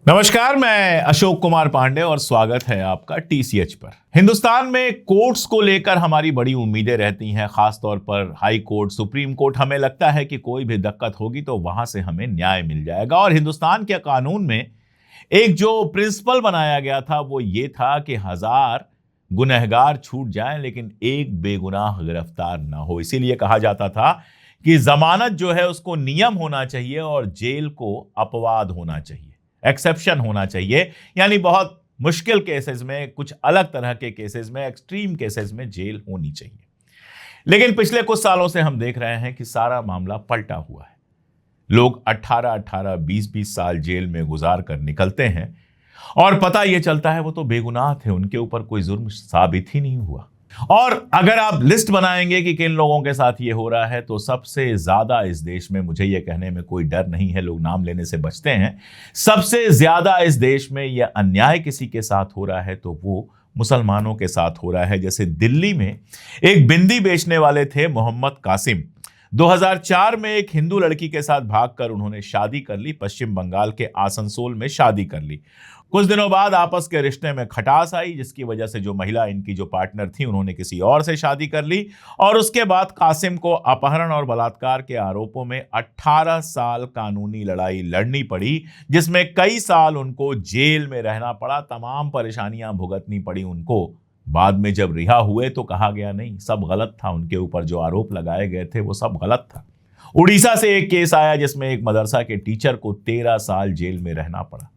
नमस्कार, मैं अशोक कुमार पांडे और स्वागत है आपका टीसीएच पर। हिंदुस्तान में कोर्ट्स को लेकर हमारी बड़ी उम्मीदें रहती हैं, खासतौर पर हाई कोर्ट, सुप्रीम कोर्ट। हमें लगता है कि कोई भी दिक्कत होगी तो वहां से हमें न्याय मिल जाएगा। और हिंदुस्तान के कानून में एक जो प्रिंसिपल बनाया गया था वो ये था कि 1000 गुनहगार छूट जाएं लेकिन एक बेगुनाह गिरफ्तार ना हो। इसीलिए कहा जाता था कि जमानत जो है उसको नियम होना चाहिए और जेल को अपवाद होना चाहिए, एक्सेप्शन होना चाहिए। यानी बहुत मुश्किल केसेस में, कुछ अलग तरह के केसेस में, एक्सट्रीम केसेस में जेल होनी चाहिए। लेकिन पिछले कुछ सालों से हम देख रहे हैं कि सारा मामला पलटा हुआ है। लोग 18-18, 20-20 साल जेल में गुजार कर निकलते हैं और पता यह चलता है वो तो बेगुनाह थे, उनके ऊपर कोई जुर्म साबित ही नहीं हुआ। और अगर आप लिस्ट बनाएंगे कि किन लोगों के साथ ये हो रहा है तो सबसे ज्यादा इस देश में, मुझे ये कहने में कोई डर नहीं है, लोग नाम लेने से बचते हैं, सबसे ज्यादा इस देश में यह अन्याय किसी के साथ हो रहा है तो वो मुसलमानों के साथ हो रहा है। जैसे दिल्ली में एक बिंदी बेचने वाले थे मोहम्मद कासिम। 2004 में एक हिंदू लड़की के साथ भागकर उन्होंने शादी कर ली, पश्चिम बंगाल के आसनसोल में शादी कर ली। कुछ दिनों बाद आपस के रिश्ते में खटास आई, जिसकी वजह से जो महिला, इनकी जो पार्टनर थी, उन्होंने किसी और से शादी कर ली। और उसके बाद कासिम को अपहरण और बलात्कार के आरोपों में 18 साल कानूनी लड़ाई लड़नी पड़ी, जिसमें कई साल उनको जेल में रहना पड़ा, तमाम परेशानियां भुगतनी पड़ी उनको। बाद में जब रिहा हुए तो कहा गया नहीं, सब गलत था, उनके ऊपर जो आरोप लगाए गए थे वो सब गलत था। उड़ीसा से एक केस आया जिसमें एक मदरसा के टीचर को 13 साल जेल में रहना पड़ा।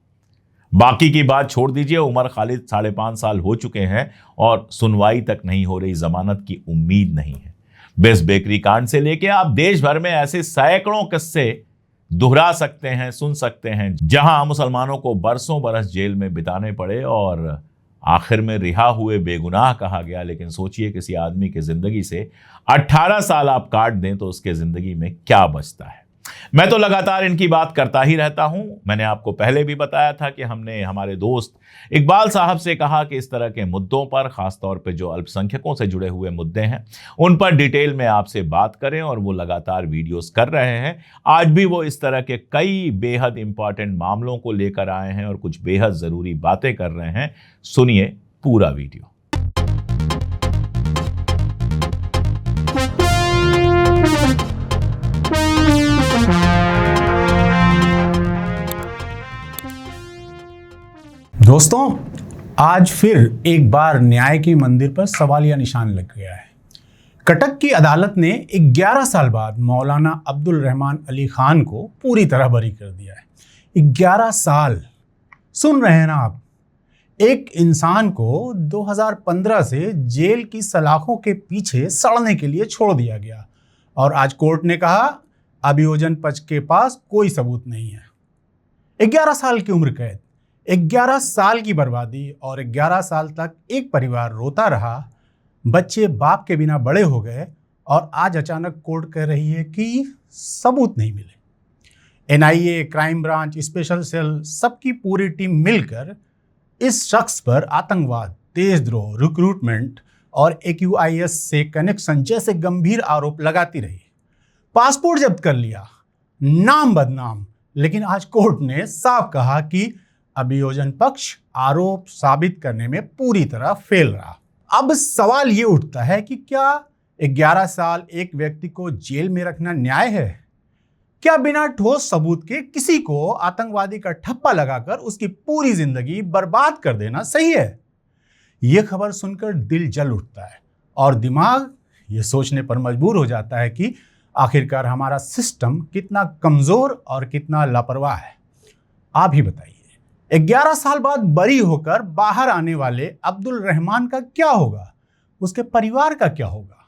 बाकी की बात छोड़ दीजिए, उमर खालिद 5.5 साल हो चुके हैं और सुनवाई तक नहीं हो रही, जमानत की उम्मीद नहीं है। बेस बेकरी कांड से लेके आप देश भर में ऐसे सैकड़ों किस्से दोहरा सकते हैं, सुन सकते हैं, जहां मुसलमानों को बरसों बरस जेल में बिताने पड़े और आखिर में रिहा हुए, बेगुनाह कहा गया। लेकिन सोचिए, किसी आदमी की जिंदगी से 18 साल आप काट दें तो उसके जिंदगी में क्या बचता है। मैं तो लगातार इनकी बात करता ही रहता हूं। मैंने आपको पहले भी बताया था कि हमने हमारे दोस्त इकबाल साहब से कहा कि इस तरह के मुद्दों पर, खासतौर पे जो अल्पसंख्यकों से जुड़े हुए मुद्दे हैं, उन पर डिटेल में आपसे बात करें, और वो लगातार वीडियोस कर रहे हैं। आज भी वो इस तरह के कई बेहद इंपॉर्टेंट मामलों को लेकर आए हैं और कुछ बेहद जरूरी बातें कर रहे हैं। सुनिए पूरा वीडियो। दोस्तों, आज फिर एक बार न्याय के मंदिर पर सवालिया निशान लग गया है। कटक की अदालत ने 11 साल बाद मौलाना अब्दुल रहमान अली खान को पूरी तरह बरी कर दिया है। 11 साल, सुन रहे हैं ना आप? एक इंसान को 2015 से जेल की सलाखों के पीछे सड़ने के लिए छोड़ दिया गया और आज कोर्ट ने कहा अभियोजन पक्ष के पास कोई सबूत नहीं है। 11 साल की उम्र कैद, 11 साल की बर्बादी और 11 साल तक एक परिवार रोता रहा, बच्चे बाप के बिना बड़े हो गए और आज अचानक कोर्ट कह रही है कि सबूत नहीं मिले। NIA, crime branch, special cell, सबकी पूरी टीम मिलकर इस शख्स पर आतंकवाद, देशद्रोह, रिक्रूटमेंट और एक्यूआईएस से कनेक्शन जैसे गंभीर आरोप लगाती रही। पासपोर्ट जब्त कर लिया, नाम बदनाम। लेकिन आज कोर्ट ने साफ कहा कि अभियोजन पक्ष आरोप साबित करने में पूरी तरह फेल रहा। अब सवाल ये उठता है कि क्या 11 साल एक व्यक्ति को जेल में रखना न्याय है? क्या बिना ठोस सबूत के किसी को आतंकवादी का ठप्पा लगाकर उसकी पूरी जिंदगी बर्बाद कर देना सही है? यह खबर सुनकर दिल जल उठता है और दिमाग ये सोचने पर मजबूर हो जाता है कि आखिरकार हमारा सिस्टम कितना कमजोर और कितना लापरवाह है। आप ही बताइए, 11 साल बाद बरी होकर बाहर आने वाले अब्दुल रहमान का क्या होगा? उसके परिवार का क्या होगा?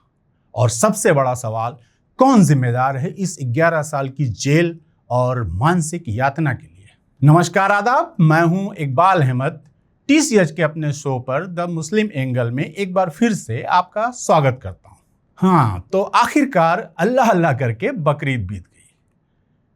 और सबसे बड़ा सवाल, कौन जिम्मेदार है इस 11 साल की जेल और मानसिक यातना के लिए? नमस्कार, आदाब, मैं हूं इकबाल अहमद। टीसीएच के अपने शो पर द मुस्लिम एंगल में एक बार फिर से आपका स्वागत करता हूं। हाँ, तो आखिरकार अल्लाह अल्लाह करके बकरीद बीत गई।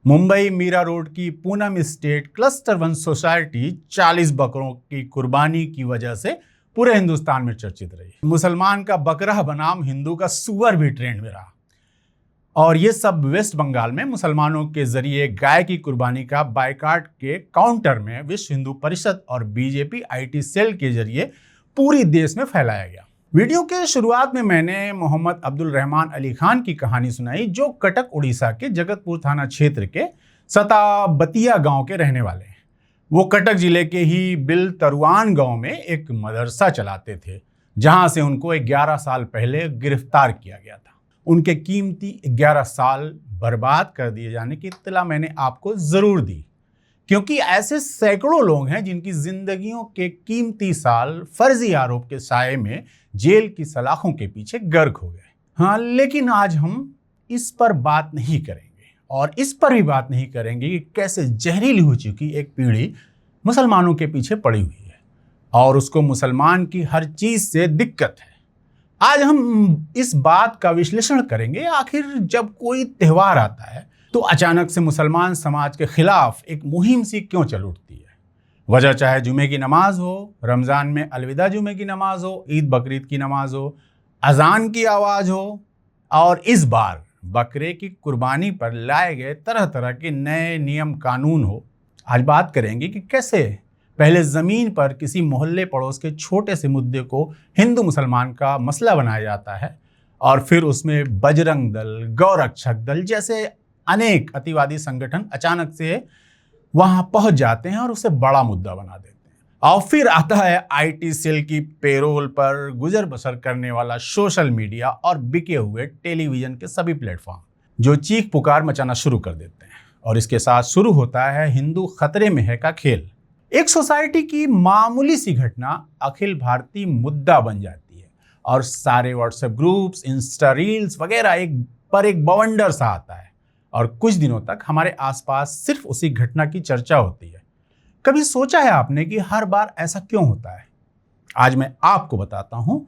मुंबई मीरा रोड की पूनम स्टेट क्लस्टर 1 सोसाइटी 40 बकरों की कुर्बानी की वजह से पूरे हिंदुस्तान में चर्चित रही। मुसलमान का बकरा बनाम हिंदू का सुअर भी ट्रेंड में रहा और ये सब वेस्ट बंगाल में मुसलमानों के जरिए गाय की कुर्बानी का बायकाट के काउंटर में विश्व हिंदू परिषद और बीजेपी आईटी सेल के जरिए पूरी देश में फैलाया गया। वीडियो के शुरुआत में मैंने मोहम्मद अब्दुल रहमान अली खान की कहानी सुनाई, जो कटक उड़ीसा के जगतपुर थाना क्षेत्र के सताबतिया गांव के रहने वाले हैं। वो कटक जिले के ही बिल तरुआन गांव में एक मदरसा चलाते थे, जहां से उनको 11 साल पहले गिरफ्तार किया गया था। उनके कीमती 11 साल बर्बाद कर दिए जाने की इत्तला मैंने आपको जरूर दी, क्योंकि ऐसे सैकड़ों लोग हैं जिनकी जिंदगियों के कीमती साल फर्जी आरोप के साए में जेल की सलाखों के पीछे गर्क हो गए। हाँ, लेकिन आज हम इस पर बात नहीं करेंगे, और इस पर भी बात नहीं करेंगे कि कैसे जहरीली हो चुकी एक पीढ़ी मुसलमानों के पीछे पड़ी हुई है और उसको मुसलमान की हर चीज से दिक्कत है। आज हम इस बात का विश्लेषण करेंगे, आखिर जब कोई त्योहार आता है तो अचानक से मुसलमान समाज के खिलाफ एक मुहिम सी क्यों चल उठती है। वजह चाहे जुमे की नमाज हो, रमज़ान में अलविदा जुमे की नमाज हो, ईद बकरीद की नमाज हो, अजान की आवाज़ हो, और इस बार बकरे की कुर्बानी पर लाए गए तरह तरह के नए नियम कानून हो। आज बात करेंगे कि कैसे पहले ज़मीन पर किसी मोहल्ले पड़ोस के छोटे से मुद्दे को हिंदू मुसलमान का मसला बनाया जाता है, और फिर उसमें बजरंग दल, गौरक्षक दल जैसे अनेक अतिवादी संगठन अचानक से वहां पहुंच जाते हैं और उसे बड़ा मुद्दा बना देते हैं। और फिर आता है आईटी सेल की पेरोल पर गुजर बसर करने वाला सोशल मीडिया और बिके हुए टेलीविजन के सभी प्लेटफॉर्म, जो चीख पुकार मचाना शुरू कर देते हैं। और इसके साथ शुरू होता है हिंदू खतरे में है का खेल। एक सोसाइटी की मामूली सी घटना अखिल भारतीय मुद्दा बन जाती है, और सारे व्हाट्सएप ग्रुप्स, इंस्टा रील्स वगैरह एक बवंडर सा आता है, और कुछ दिनों तक हमारे आसपास सिर्फ उसी घटना की चर्चा होती है। कभी सोचा है आपने कि हर बार ऐसा क्यों होता है? आज मैं आपको बताता हूं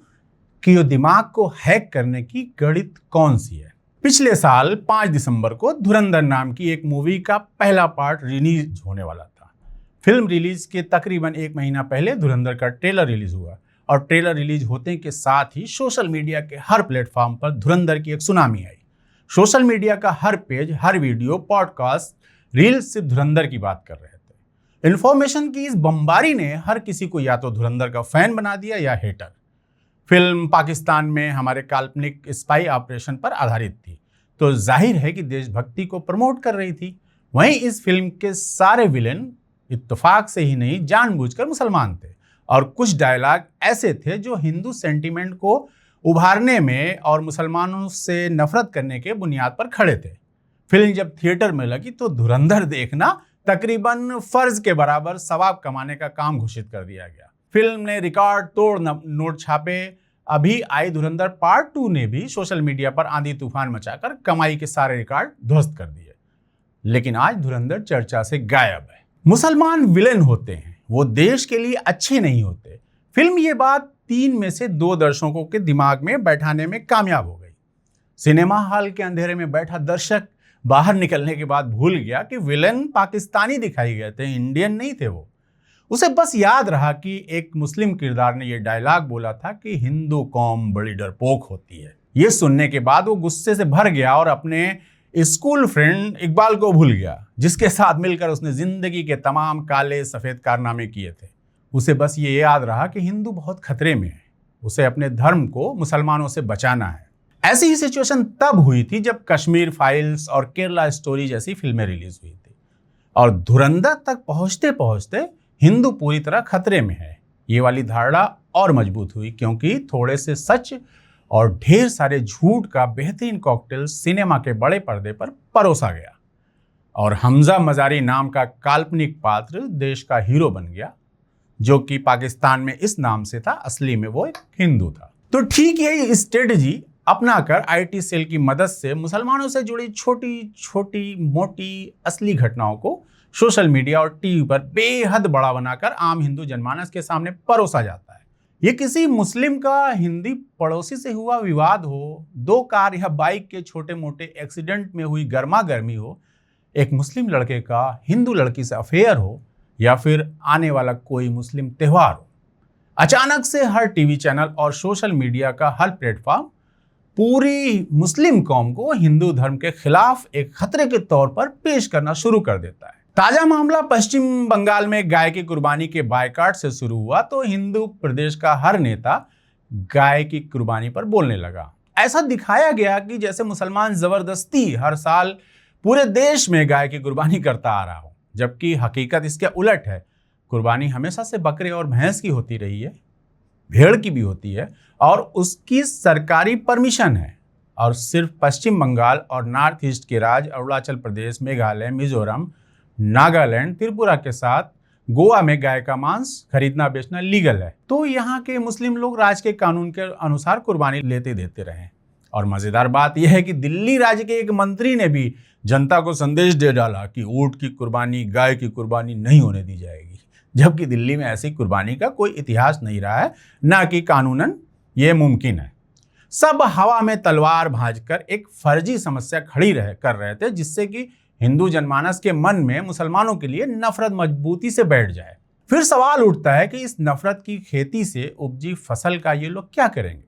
कि ये दिमाग को हैक करने की गणित कौन सी है। पिछले साल 5 दिसंबर को धुरंधर नाम की एक मूवी का पहला पार्ट रिलीज होने वाला था। फिल्म रिलीज के तकरीबन 1 महीना पहले धुरंधर का ट्रेलर रिलीज हुआ, और ट्रेलर रिलीज होते के साथ ही सोशल मीडिया के हर प्लेटफॉर्म पर धुरंधर की एक सुनामी आई। सोशल मीडिया का हर पेज, हर वीडियो, पॉडकास्ट, रील्स सिर्फ धुरंधर की बात कर रहे थे। इन्फॉर्मेशन की इस बमबारी ने हर किसी को या तो धुरंधर का फैन बना दिया या हेटर। फिल्म पाकिस्तान में हमारे काल्पनिक स्पाई ऑपरेशन पर आधारित थी, तो जाहिर है कि देशभक्ति को प्रमोट कर रही थी। वहीं इस फिल्म के सारे विलेन इत्तेफाक से ही नहीं, जानबूझकर मुसलमान थे, और कुछ डायलॉग ऐसे थे जो हिंदू सेंटीमेंट को उभारने में और मुसलमानों से नफरत करने के बुनियाद पर खड़े थे। फिल्म जब थिएटर में लगी तो धुरंधर देखना तकरीबन फर्ज के बराबर सवाब कमाने का काम घोषित कर दिया गया। फिल्म ने रिकॉर्ड तोड़ नोट छापे। अभी आई धुरंधर पार्ट 2 ने भी सोशल मीडिया पर आंधी तूफान मचाकर कमाई के सारे रिकॉर्ड ध्वस्त कर दिए। लेकिन आज धुरंधर चर्चा से गायब है। मुसलमान विलेन होते हैं, वो देश के लिए अच्छे नहीं होते। फिल्म ये बात 3 में से 2 दर्शकों के दिमाग में बैठाने में कामयाब हो गई। सिनेमा हॉल के अंधेरे में बैठा दर्शक बाहर निकलने के बाद भूल गया कि विलेन पाकिस्तानी दिखाई गए थे, इंडियन नहीं थे वो। उसे बस याद रहा कि एक मुस्लिम किरदार ने यह डायलॉग बोला था कि हिंदू कौम बड़ी डरपोक होती है। ये सुनने के बाद वो गुस्से से भर गया और अपने स्कूल फ्रेंड इकबाल को भूल गया, जिसके साथ मिलकर उसने जिंदगी के तमाम काले सफेद कारनामे किए थे। उसे बस ये याद रहा कि हिंदू बहुत खतरे में है, उसे अपने धर्म को मुसलमानों से बचाना है। ऐसी ही सिचुएशन तब हुई थी जब कश्मीर फाइल्स और केरला स्टोरी जैसी फिल्में रिलीज हुई थी, और धुरंधर तक पहुंचते पहुंचते हिंदू पूरी तरह खतरे में है, ये वाली धारणा और मजबूत हुई, क्योंकि थोड़े से सच और ढेर सारे झूठ का बेहतरीन कॉकटेल सिनेमा के बड़े पर्दे पर परोसा गया, और हमजा मजारी नाम का काल्पनिक पात्र देश का हीरो बन गया, जो कि पाकिस्तान में इस नाम से था, असली में वो एक हिंदू था। तो ठीक यही स्ट्रेटजी अपनाकर आईटी सेल की मदद से मुसलमानों से जुड़ी छोटी छोटी मोटी असली घटनाओं को सोशल मीडिया और टीवी पर बेहद बड़ा बनाकर आम हिंदू जनमानस के सामने परोसा जाता है। ये किसी मुस्लिम का हिंदी पड़ोसी से हुआ विवाद हो, 2 कार या बाइक के छोटे मोटे एक्सीडेंट में हुई गर्मा गर्मी हो, एक मुस्लिम लड़के का हिंदू लड़की से अफेयर हो, या फिर आने वाला कोई मुस्लिम त्यौहार हो, अचानक से हर टीवी चैनल और सोशल मीडिया का हर प्लेटफॉर्म पूरी मुस्लिम कौम को हिंदू धर्म के खिलाफ एक खतरे के तौर पर पेश करना शुरू कर देता है। ताजा मामला पश्चिम बंगाल में गाय की कुर्बानी के बायकॉट से शुरू हुआ तो हिंदू प्रदेश का हर नेता गाय की कुर्बानी पर बोलने लगा। ऐसा दिखाया गया कि जैसे मुसलमान जबरदस्ती हर साल पूरे देश में गाय की कुर्बानी करता आ रहा हो, जबकि हकीकत इसके उलट है। कुर्बानी हमेशा से बकरे और भैंस की होती रही है, भेड़ की भी होती है और उसकी सरकारी परमिशन है। और सिर्फ पश्चिम बंगाल और नॉर्थ ईस्ट के राज्य अरुणाचल प्रदेश, मेघालय, मिजोरम, नागालैंड, त्रिपुरा के साथ गोवा में गाय का मांस खरीदना बेचना लीगल है। तो यहाँ के मुस्लिम लोग राज्य के कानून के अनुसार कुर्बानी लेते देते रहे। और मजेदार बात यह है कि दिल्ली राज्य के एक मंत्री ने भी जनता को संदेश दे डाला कि ऊंट की कुर्बानी, गाय की कुर्बानी नहीं होने दी जाएगी, जबकि दिल्ली में ऐसी कुर्बानी का कोई इतिहास नहीं रहा है, ना कि कानूनन ये मुमकिन है। सब हवा में तलवार भांजकर एक फर्जी समस्या खड़ी कर रहे थे, जिससे कि हिंदू जनमानस के मन में मुसलमानों के लिए नफरत मजबूती से बैठ जाए। फिर सवाल उठता है कि इस नफरत की खेती से उपजी फसल का ये लोग क्या करेंगे?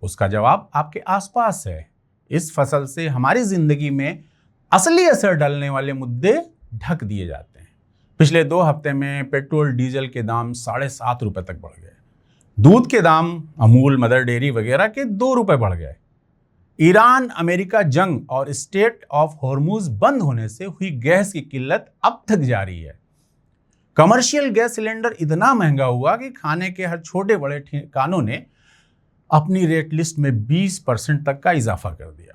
उसका जवाब आपके आसपास है। इस फसल से हमारी जिंदगी में असली असर डालने वाले मुद्दे ढक दिए जाते हैं। पिछले 2 हफ्ते में पेट्रोल डीजल के दाम 7.5 रुपए तक बढ़ गए। दूध के दाम अमूल, मदर डेयरी वगैरह के 2 रुपए बढ़ गए। ईरान अमेरिका जंग और स्टेट ऑफ हॉर्मुज बंद होने से हुई गैस की किल्लत अब तक जारी है। कमर्शियल गैस सिलेंडर इतना महंगा हुआ कि खाने के हर छोटे बड़े ठिकानों ने अपनी रेट लिस्ट में 20% तक का इजाफा कर दिया।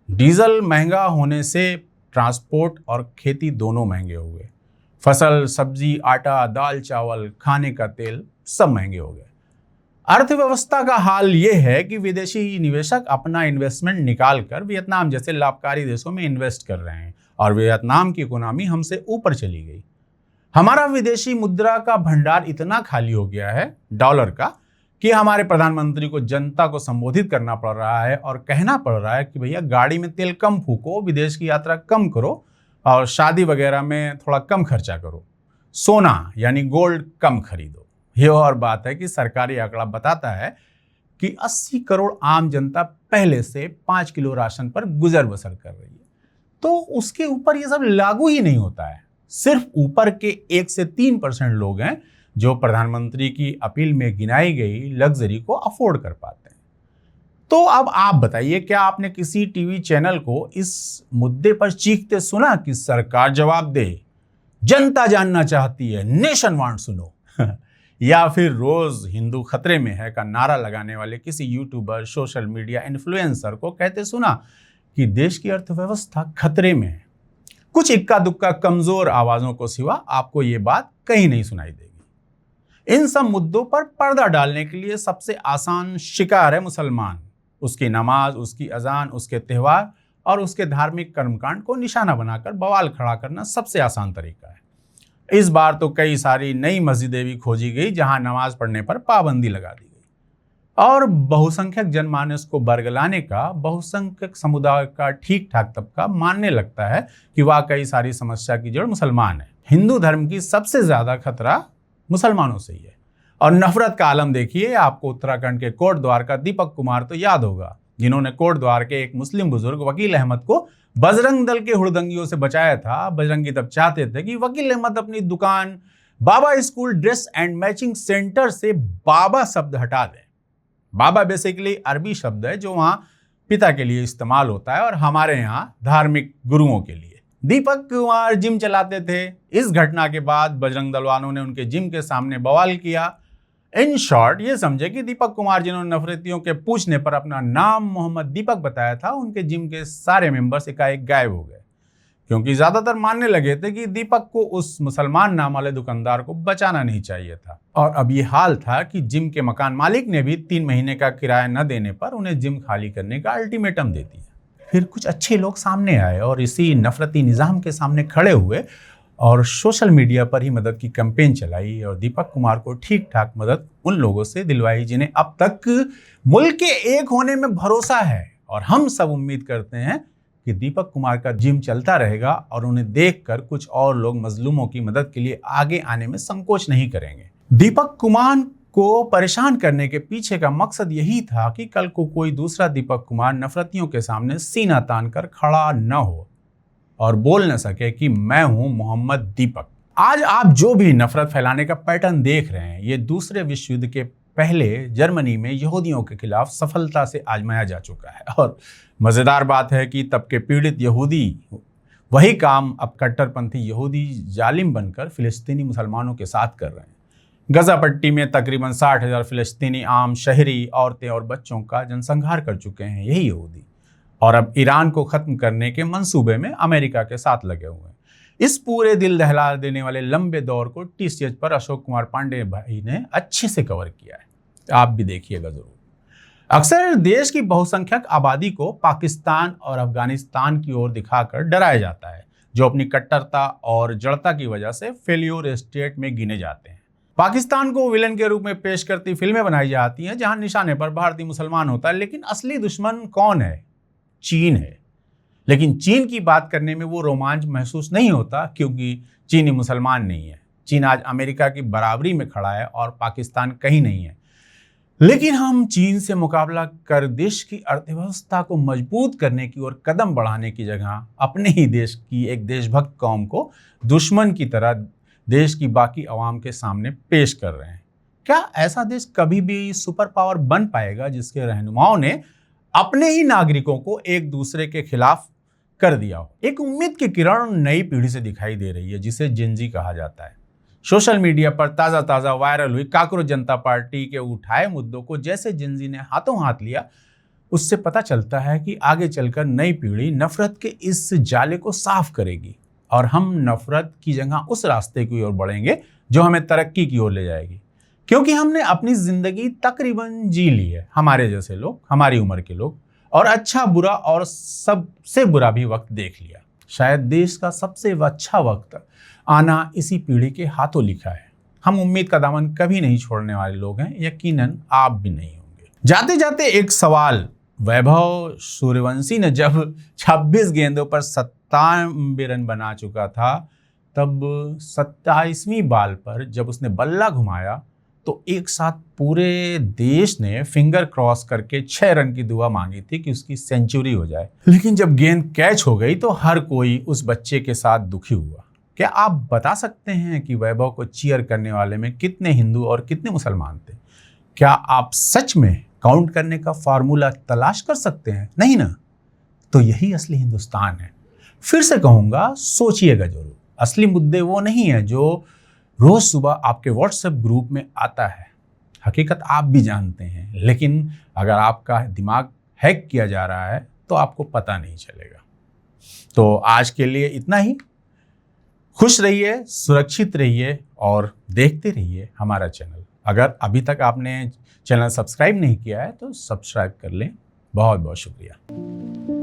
डीजल महंगा होने से ट्रांसपोर्ट और खेती दोनों महंगे हुए। फसल, सब्जी, आटा, दाल, चावल, खाने का तेल सब महंगे हो गए। अर्थव्यवस्था का हाल ये है कि विदेशी निवेशक अपना इन्वेस्टमेंट निकालकर वियतनाम जैसे लाभकारी देशों में इन्वेस्ट कर रहे हैं और वियतनाम की इकोनॉमी हमसे ऊपर चली गई। हमारा विदेशी मुद्रा का भंडार इतना खाली हो गया है डॉलर का कि हमारे प्रधानमंत्री को जनता को संबोधित करना पड़ रहा है और कहना पड़ रहा है कि भैया गाड़ी में तेल कम फूको, विदेश की यात्रा कम करो और शादी वगैरह में थोड़ा कम खर्चा करो, सोना यानी गोल्ड कम खरीदो। ये और बात है कि सरकारी आंकड़ा बताता है कि 80 करोड़ आम जनता पहले से 5 किलो राशन पर गुजर बसर कर रही है। तो उसके ऊपर ये सब लागू ही नहीं होता है। सिर्फ ऊपर के 1 से 3% लोग हैं जो प्रधानमंत्री की अपील में गिनाई गई लग्जरी को अफोर्ड कर पाते हैं। तो अब आप बताइए, क्या आपने किसी टीवी चैनल को इस मुद्दे पर चीखते सुना कि सरकार जवाब दे, जनता जानना चाहती है, नेशन वांट सुनो या फिर रोज हिंदू खतरे में है का नारा लगाने वाले किसी यूट्यूबर, सोशल मीडिया इन्फ्लुएंसर को कहते सुना कि देश की अर्थव्यवस्था खतरे में है? कुछ इक्का दुक्का कमजोर आवाजों को सिवा आपको ये बात कहीं नहीं सुनाई देगी। इन सब मुद्दों पर पर्दा डालने के लिए सबसे आसान शिकार है मुसलमान। उसकी नमाज, उसकी अजान, उसके त्यौहार और उसके धार्मिक कर्मकांड को निशाना बनाकर बवाल खड़ा करना सबसे आसान तरीका है। इस बार तो कई सारी नई मस्जिदें भी खोजी गई जहां नमाज पढ़ने पर पाबंदी लगा दी गई और बहुसंख्यक जनमानस को बरगलाने का बहुसंख्यक समुदाय का ठीक ठाक तबका मानने लगता है कि वाकई सारी समस्या की जड़ मुसलमान है। हिंदू धर्म की सबसे ज्यादा खतरा मुसलमानों से ही है। और नफरत का आलम देखिए, आपको उत्तराखंड के कोट द्वार का दीपक कुमार तो याद होगा, जिन्होंने कोट द्वार के एक मुस्लिम बुजुर्ग वकील अहमद को बजरंग दल के हुड़दंगियों से बचाया था। बजरंगी तब चाहते थे कि वकील अहमद अपनी दुकान Baba school dress and matching centre से बाबा शब्द हटा दें। बाबा बेसिकली अरबी शब्द है जो वहां पिता के लिए इस्तेमाल होता है और हमारे यहाँ धार्मिक गुरुओं के लिए। दीपक कुमार जिम चलाते थे। इस घटना के बाद बजरंग दल वालों ने उनके जिम के सामने बवाल किया। इन शॉर्ट ये समझे कि दीपक कुमार, जिन्होंने नफरतियों के पूछने पर अपना नाम मोहम्मद दीपक बताया था, उनके जिम के सारे मेंबर्स एकाएक गायब हो गए, क्योंकि ज्यादातर मानने लगे थे कि दीपक को उस मुसलमान नाम वाले दुकानदार को बचाना नहीं चाहिए था। और अब ये हाल था कि जिम के मकान मालिक ने भी 3 महीने का किराया न देने पर उन्हें जिम खाली करने का अल्टीमेटम दे दिया। फिर कुछ अच्छे लोग सामने आए और इसी नफरती निजाम के सामने खड़े हुए और सोशल मीडिया पर ही मदद की कैंपेन चलाई और दीपक कुमार को ठीक ठाक मदद उन लोगों से दिलवाई जिन्हें अब तक मुल्क के एक होने में भरोसा है। और हम सब उम्मीद करते हैं कि दीपक कुमार का जिम चलता रहेगा और उन्हें देखकर कुछ और लोग मजलूमों की मदद के लिए आगे आने में संकोच नहीं करेंगे। दीपक कुमार को परेशान करने के पीछे का मकसद यही था कि कल को कोई दूसरा दीपक कुमार नफरतियों के सामने सीना तान कर खड़ा न हो और बोल न सके कि मैं हूं मोहम्मद दीपक। आज आप जो भी नफरत फैलाने का पैटर्न देख रहे हैं, ये दूसरे विश्व युद्ध के पहले जर्मनी में यहूदियों के खिलाफ सफलता से आजमाया जा चुका है। और मज़ेदार बात है कि तब के पीड़ित यहूदी वही काम अब कट्टरपंथी यहूदी जालिम बनकर फिलिस्तीनी मुसलमानों के साथ कर रहे हैं। गजा पट्टी में तकरीबन 60,000 फिलिस्तीनी आम शहरी, औरतें और बच्चों का जनसंहार कर चुके हैं यही यहूदी, और अब ईरान को ख़त्म करने के मंसूबे में अमेरिका के साथ लगे हुए हैं। इस पूरे दिल दहला देने वाले लंबे दौर को TCH पर अशोक कुमार पांडे भाई ने अच्छे से कवर किया है, आप भी देखिएगा ज़रूर। अक्सर देश की बहुसंख्यक आबादी को पाकिस्तान और अफगानिस्तान की ओर दिखाकर डराया जाता है, जो अपनी कट्टरता और जड़ता की वजह से फेल्योर स्टेट में गिने जाते हैं। पाकिस्तान को विलन के रूप में पेश करती फिल्में बनाई जाती हैं जहां निशाने पर भारतीय मुसलमान होता है, लेकिन असली दुश्मन कौन है? चीन है। लेकिन चीन की बात करने में वो रोमांच महसूस नहीं होता क्योंकि चीनी मुसलमान नहीं है। चीन आज अमेरिका की बराबरी में खड़ा है और पाकिस्तान कहीं नहीं है। लेकिन हम चीन से मुकाबला कर देश की अर्थव्यवस्था को मजबूत करने की ओर कदम बढ़ाने की जगह अपने ही देश की एक देशभक्त कौम को दुश्मन की तरह देश की बाकी अवाम के सामने पेश कर रहे हैं। क्या ऐसा देश कभी भी सुपर पावर बन पाएगा जिसके रहनुमाओं ने अपने ही नागरिकों को एक दूसरे के खिलाफ कर दिया हो? एक उम्मीद की किरण नई पीढ़ी से दिखाई दे रही है जिसे जेनजी कहा जाता है। सोशल मीडिया पर ताज़ा वायरल हुई काकरोच जनता पार्टी के उठाए मुद्दों को जैसे जेनजी ने हाथों हाथ लिया, उससे पता चलता है कि आगे चलकर नई पीढ़ी नफरत के इस जाले को साफ करेगी और हम नफरत की जगह उस रास्ते की ओर बढ़ेंगे जो हमें तरक्की की ओर ले जाएगी। क्योंकि हमने अपनी जिंदगी तकरीबन जी ली है, हमारे जैसे लोग, हमारी उम्र के लोग, और अच्छा बुरा और सबसे बुरा भी वक्त देख लिया। शायद देश का सबसे अच्छा वक्त आना इसी पीढ़ी के हाथों लिखा है। हम उम्मीद का दामन कभी नहीं छोड़ने वाले लोग हैं, यकीनन आप भी नहीं होंगे। जाते जाते एक सवाल, वैभव सूर्यवंशी ने जब 26 गेंदों पर 97 रन बना चुका था, तब 27वीं बाल पर जब उसने बल्ला घुमाया तो एक साथ पूरे देश ने फिंगर क्रॉस करके 6 रन की दुआ मांगी थी कि उसकी सेंचुरी हो जाए। लेकिन जब गेंद कैच हो गई तो हर कोई उस बच्चे के साथ दुखी हुआ। क्या आप बता सकते हैं कि वैभव को चीयर करने वाले में कितने हिंदू और कितने मुसलमान थे? क्या आप सच में काउंट करने का फार्मूला तलाश कर सकते हैं? नहीं ना? तो यही असली हिंदुस्तान है। फिर से कहूँगा, सोचिएगा जरूर। असली मुद्दे वो नहीं है जो रोज सुबह आपके व्हाट्सएप ग्रुप में आता है। हकीकत आप भी जानते हैं, लेकिन अगर आपका दिमाग हैक किया जा रहा है तो आपको पता नहीं चलेगा। तो आज के लिए इतना ही। खुश रहिए, सुरक्षित रहिए और देखते रहिए हमारा चैनल। अगर अभी तक आपने चैनल सब्सक्राइब नहीं किया है तो सब्सक्राइब कर लें। बहुत बहुत शुक्रिया।